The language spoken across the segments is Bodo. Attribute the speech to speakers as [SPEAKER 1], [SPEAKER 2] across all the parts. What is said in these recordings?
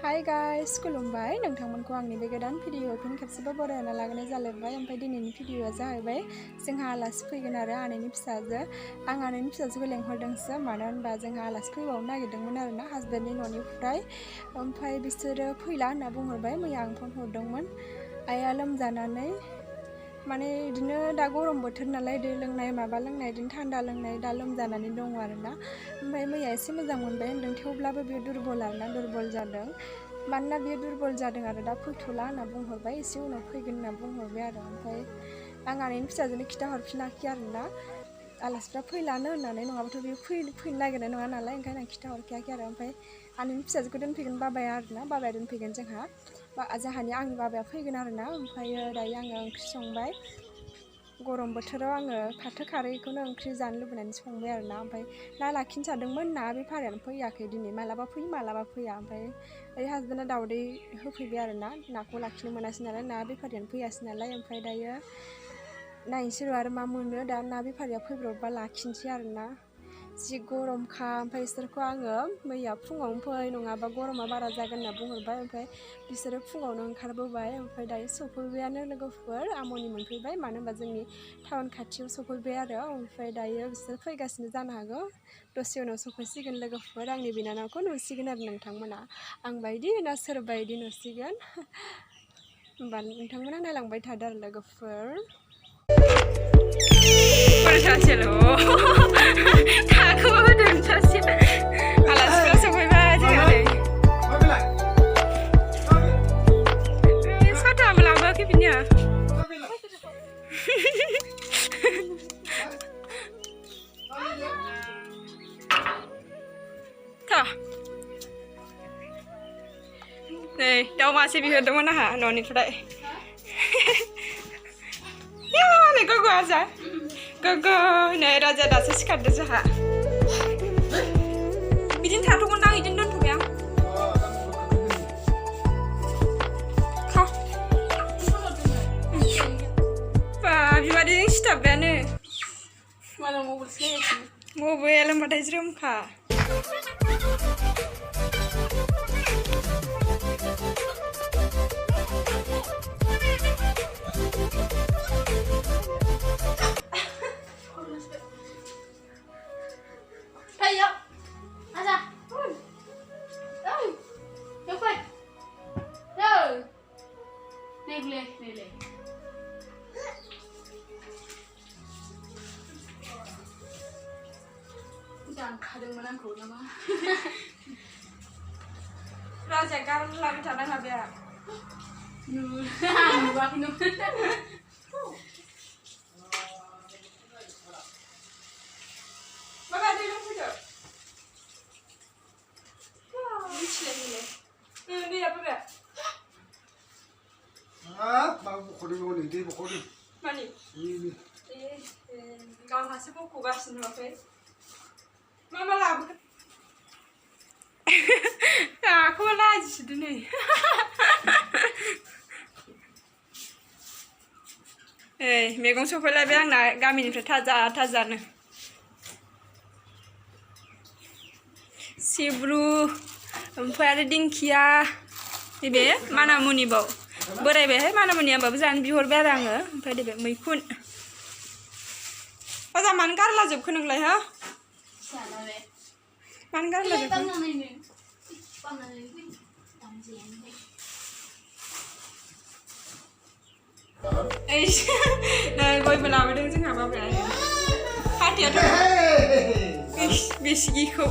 [SPEAKER 1] हाय गाइस खुलुमबाय नोंथांमोनखौ आंनि बे गोदान भिडिअ फिन खेबसेबो बरायना लागायनाय जालायबाय। ओमफ्राय दिनैनि भिडिअआ जाहैबाय जोंहा आलासि फैगोन आरो आनैनि फिसाजो। आं आनैनि फिसाजोखौ लेंहरदोंसो, मानो होनबा जोंहा आलासि फैबावनो नागिरदोंमोन आरोना हासबेन्डनि न'निफ्राय। ओमफ्राय बिसोरो फैला होनना बुंहरबाय। मैया आं फन हरदोंमोन, आइया लोमजानानै माने बिदिनो दा गरम बोथोर नालाय दै लोंनाय माबा लोंनाय बिदिनो थान्दा लोंनाय दा लोमजानानै दङ आरोना। ओमफ्राय मैया एसे मोजां मोनबाय होनदों, थेवब्लाबो बेयो दुरबल आरोना, दुरबल जादों। मानोना बेयो दुरबल जादों आरो दा फैथ'ला होनना बुंहरबाय, एसे उनाव फैगोन होनना बुंहरबाय आरो। ओमफ्राय आं आनैनि फिसाजोनो खिन्थाहरफिनाखै आरोना आलासिफ्रा फैलानो होननानै, नङाबाथ' बेयो फैनो नागिरनाय नङा नालाय, ओंखायनो आं खिन्थाहरखायाखै आरो। ओमफ्राय आनैनि फिसाजोखौ दोनफैगोन बाबाया आरोना, बाबाया दोनफैगोन जोंहानि आंनि बाबाया फैगोन आरोना। ओमफ्रायो दायो आङो ओंख्रि संबाय। गरम बोथोराव आङो फाथो खारैखौनो ओंख्रि जानो लुबैनानै संबाय आरोना। ओमफ्राय ना लाखिनो सानदोंमोन, ना बेफारियानो फैयाखै दिनै, मालाबा फैयो मालाबा फैया। ओमफ्राय ओइ हासबेन्डआ दाउदै होफैबाय आरोना, नाखौ लाखिनो मोनासै नालाय, ना बेफारियानो फैयासै नालाय। ओमफ्राय दायो नायनोसै र' आरो मा मोनो, दा ना बेफारिया फैब्रबबा लाखिनोसै आरोना। जि गरमखा। ओमफ्राय बिसोरखौ आङो मैया फुङावनो फै, नङाबा गरमा बारा जागोन होनना बुंहरबाय। ओमफ्राय बिसोरो फुङावनो ओंखारबोबाय। ओमफ्राय दायो सफैबायानो लोगोफोर, आम'नि मोनफैबाय, मानो होनबा जोंनि टाउन खाथियाव सफैबाय आरो। ओमफ्राय दायो बिसोर फैगासिनो जानो हागौ, दसे उनाव सफैसिगोन लोगोफोर। आंनि बिनानावखौ नुसिगोन आरो नोंथांमोना, आं बायदि ना सोरबायदि नुसिगोन होमबा नोंथांमोना नायलांबाय थादो आरो लोगोफोर। आलासिफ्रा सफैबाय जोंहा नै। साथाबो लाबोआखै बिनिया। नै दाउ मासे बिहरदोंमोन आंहा न'निफ्राय। नै गोगो आजा गोगो, नै राजा दासो सिखारदो जोंहा। बिदिनो थाथ'गोनदां, बिदिनो दोनथ'बाय आं। बा बिमादैजों सिथाबबायानो, मबाइल होनबाथाय ज्रोमखा। जांखादोंमोन आंखौ नामा? राजाया गारलाबाय थादों हाबाया। नुवाखैनो। बाबा दै लोंफैदो। मिथिलायैलाय दैया बाबाया।
[SPEAKER 2] मा बख'दों हनै दै बख'दों।
[SPEAKER 1] मानि? गावहासो बख'गासिनो नुवाखै? मा लाबोखो? नाखौबो लाजिसोदो नै। मैगं सफैलायबाय आंना गामिनिफ्राय थाजा थाजानो। सिब्रु, ओमफ्राय आरो दिंखिया, नैबे मानामुनिबाव बोरायबायहाय मानामुनिया, होमबाबो जानो बिहरबाय आरो आङो। ओमफ्राय नैबे मैखुन। बाजा मानो गारलाजोबखो नोंलाय, हो? मानो गारलाजोबखो? गयबो लाबोदों जोंहा बाबाया। फाथैयाथ' बेसिगिखौ।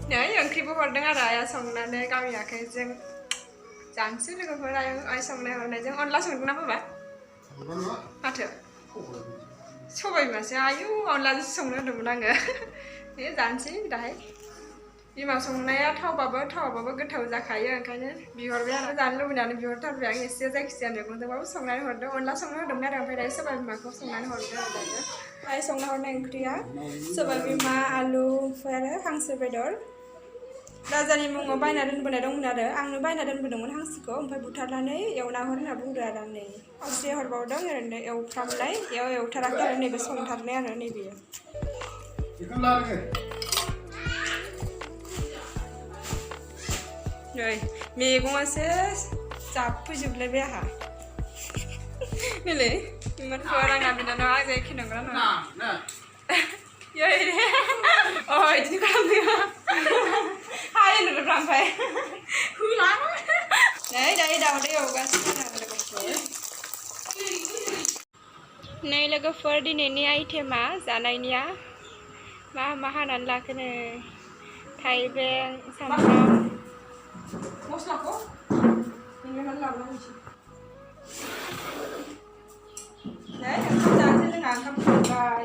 [SPEAKER 1] नै ओंख्रिबो हरदों आरो आइया संनानै गावनि आखाइजों। जानोसै लोगोफोर, आइ संनाय हरनायजों। अनला संदोंना बाबा? माथो सबाय बिमासो, आयु अनलाजोंसो संनो होदोंमोन आङो। दे जानोसै दाहाय। बिमा संनाया थावबाबो गोथाव जाखायो, ओंखायनो बिहरबाय आरो। जानो लुबैनानै बिहरथारबाय आं एसे, जायखिजाया मैगंजोंबाबो संनानै हरदों। अनला संनो होदोंमोन आरो, ओमफ्राय दायो सबाय बिमाखौ संनानै हरदों आरो दायो। आइ संना हरनाय ओंख्रिया सबाय बिमा, आलु, ओमफ्राय आरो हांसो बेदर। राजानि मुङाव बायना दोनबोनाय दंमोन आरो, आंनो बायना दोनबोदोंमोन हांसोखौ। ओमफ्राय बुथारनानै एवना हर होनना बुंदो आरो आं। नै खावसे हरबावदों, ओरैनो एवफ्रामनाय, एवथाराखै आरो, नैबे संथारनाय आरो नैबेयो।
[SPEAKER 2] Ikan lagi.
[SPEAKER 1] Rồi, मैगङा जाफैजोबलायबाय आहा नैलै इमानखौ राङा बिनानाव आं जाय खिनोग्रा नङा
[SPEAKER 2] Nah.
[SPEAKER 1] Yoi deh. Oh, itu kamu ya. Hai, udah sampai. Hulang. Dah udah yoga sekarang ada kafir. Nei logoफोर दिनैनि आइटेमा जानायनिया मा हानानै लाखो नै थाइबें सामब्राम मस्लाखौ इंग्रान लाबोनांगौ नै ओंखाम जानोसै जोंहा ओंखाम संबाय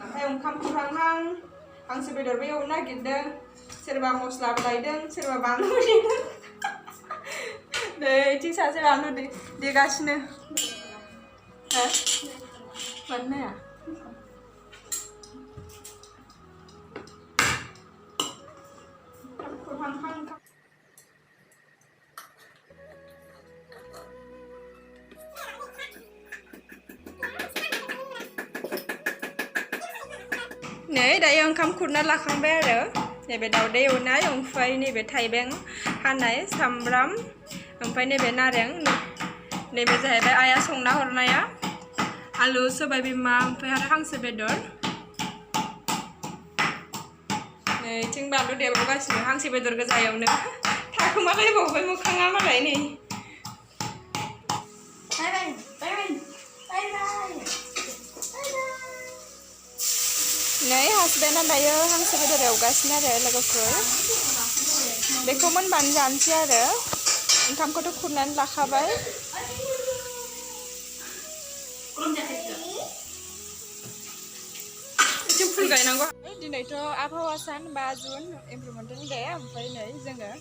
[SPEAKER 1] ओमफ्राय ओंखाम खुरहांहां हांसो बेदरबो एवनो नागिरदों सोरबा मस्लाबो लायदों सोरबा बानलु देदों नै थिं सासे बानलु देगासिनो हो मानो नाया खुरहांहां नै दायो ओंखाम खुरना लाखांबाय आरो नैबे दावदै एवनाय ओमफ्राय नैबे थाइबें हानाय सामब्राम ओमफ्राय नैबे नारें नैबे जाहैबाय आइया संना हरनाया आलु सबाय बिमा ओमफ्राय आरो हांसो बेदर नै थिं बानलु देबावगासिनो हांसो बेदर गोजायावनो थाखोमालायबावबाय मोखाङा मालाय नै नै हासबेन्डआ दायो हांसो बेदर एवगासिनो आरो लोगोफोर बेखौ मोनबानो जानोसै आरो ओंखामखौथ' खुरनानै लाखाबाय जों फुल गायनांगौ दिनैथ' आबहावा सान 5 जुन एमप्रमेन्टेल दे ओमफ्राय नै जोङो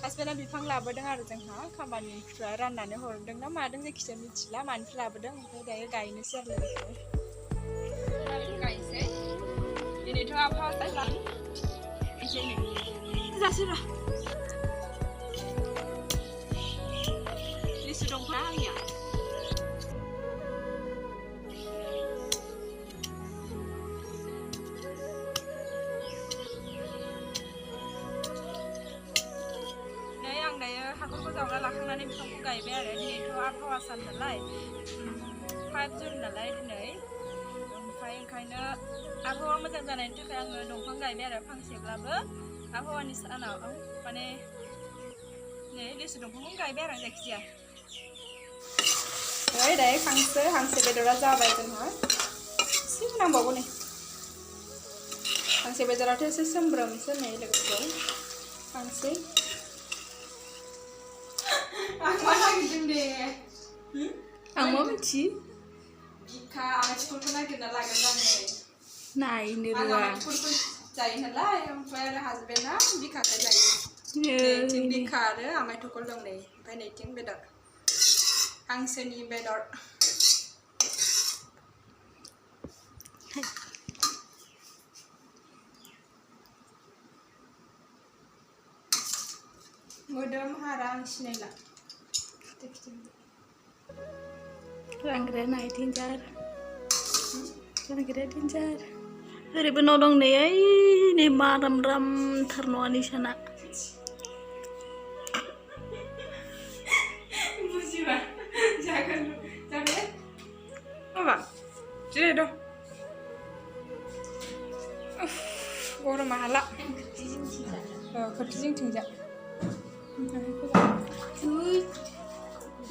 [SPEAKER 1] हासबेन्डआ बिफां लाबोदों आरो जोंहा खामानिनिफ्राय राननानै हरदों ना मादों जायखिजाया मिथिला मानिफ्राय लाबोदों ओमफ्राय दायो गायनोसै आरो गायनोसै दिनैथ' आबहावा सान एसे नै जासै र' लिसु दंफा आंनिया नै आं दायो हाखरखौ जावना लाखांनानै बिफांखौ गायबाय आरो दिनैथ' आबहावा सान नालाय 5 जुन नालाय दिनै ओमफ्राय ओंखायनो आबहावा मोजां जानायनि थाखाय आङो दंफां गायबाय आरो फांसेब्लाबो आबहावानि सानाव माने नै लिसु दंफांखौ गायबाय आरो जायखिजाया नै दायो हांसो बेदरा जाबाय जोंहा एसे नांबावगौ नै हांसो बेदराथ' एसे सोमब्रोमसो नै लोगोफोर हांसो आं मा नागिरदों दे आं मा मिथियो बिखा आलासिफोरखौ नागिरना लागोन नायनो रोङा आलासिफोरखौ जायो नालाय ओमफ्राय आरो हासबेन्डआ बिखाखौ जायो नैथिं बिखा आरो आमाय थखल दं नै ओमफ्राय नैथिं बेदर हांसोनि बेदर मोदोम हारा आं सिनायला
[SPEAKER 3] Rangkaian naik tinjar, rangkaian tinjar. Hari penodong nih, ini maram ternuan di sana.
[SPEAKER 1] Musiba, jangan, apa? Jadi dong. Orang mahala. Kerjing tinggal.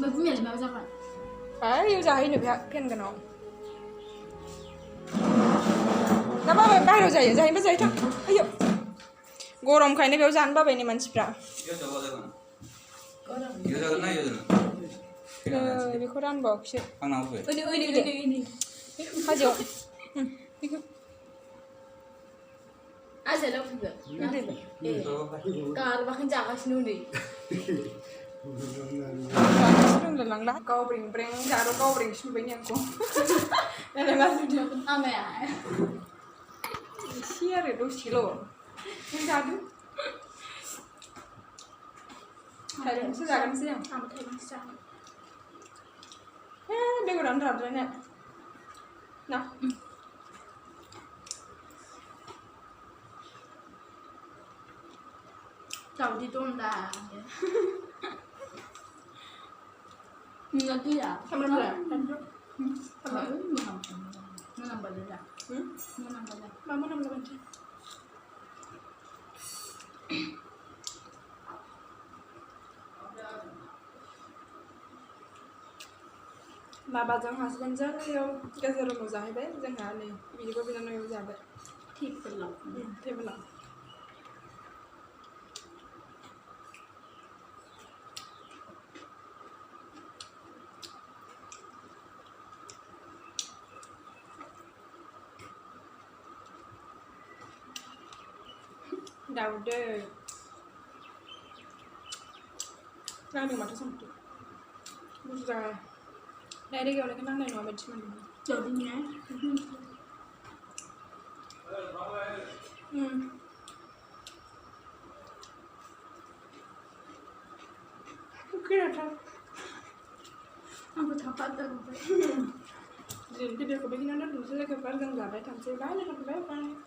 [SPEAKER 3] Bagus ya, bagus apa?
[SPEAKER 1] Yêu dài nữa phiền cái nó. Nó bao bao rồi dài dài bao dài thôi. Ayo. Gorom खायनो बेयाव जानो बाबायनि मानसिफ्रा. बेखौ रानबावाखैसो. हाजोआव.
[SPEAKER 3] Ajalah juga. Kalau makan jaga sini udah.
[SPEAKER 1] Sudah langlah kau bring jaro kau bring sebenarnya aku. Ada masuk dia.
[SPEAKER 3] Ame ya.
[SPEAKER 1] Siapa itu silo? Ini kado. Hari ini sudah kan siang.
[SPEAKER 3] Ame terima kasih.
[SPEAKER 1] Dia kurang terlalu ni. Nah.
[SPEAKER 3] Tahu di tunda. Nggak ya?
[SPEAKER 1] Sama lah.
[SPEAKER 3] Nambah dah. Nambah dah.
[SPEAKER 1] Mama nambah banci. Babaजों husbandजों याव गेजेराव जाहैबाय जोंहा नै बिदिखौ बिनानाव जाबाय
[SPEAKER 3] टेबोलाव.
[SPEAKER 1] टेबोलाव दाउदै नांदों माथो संख्रि बुरजा डाइरेक्ट एवनायखौ नांनाय नङा बायदि मोनदों
[SPEAKER 3] Jadinya.
[SPEAKER 1] Kira-kira
[SPEAKER 3] Aku capat dah.
[SPEAKER 1] Jadi video ko begini nanti dulu saya kebar dan gabai tanpa saya balik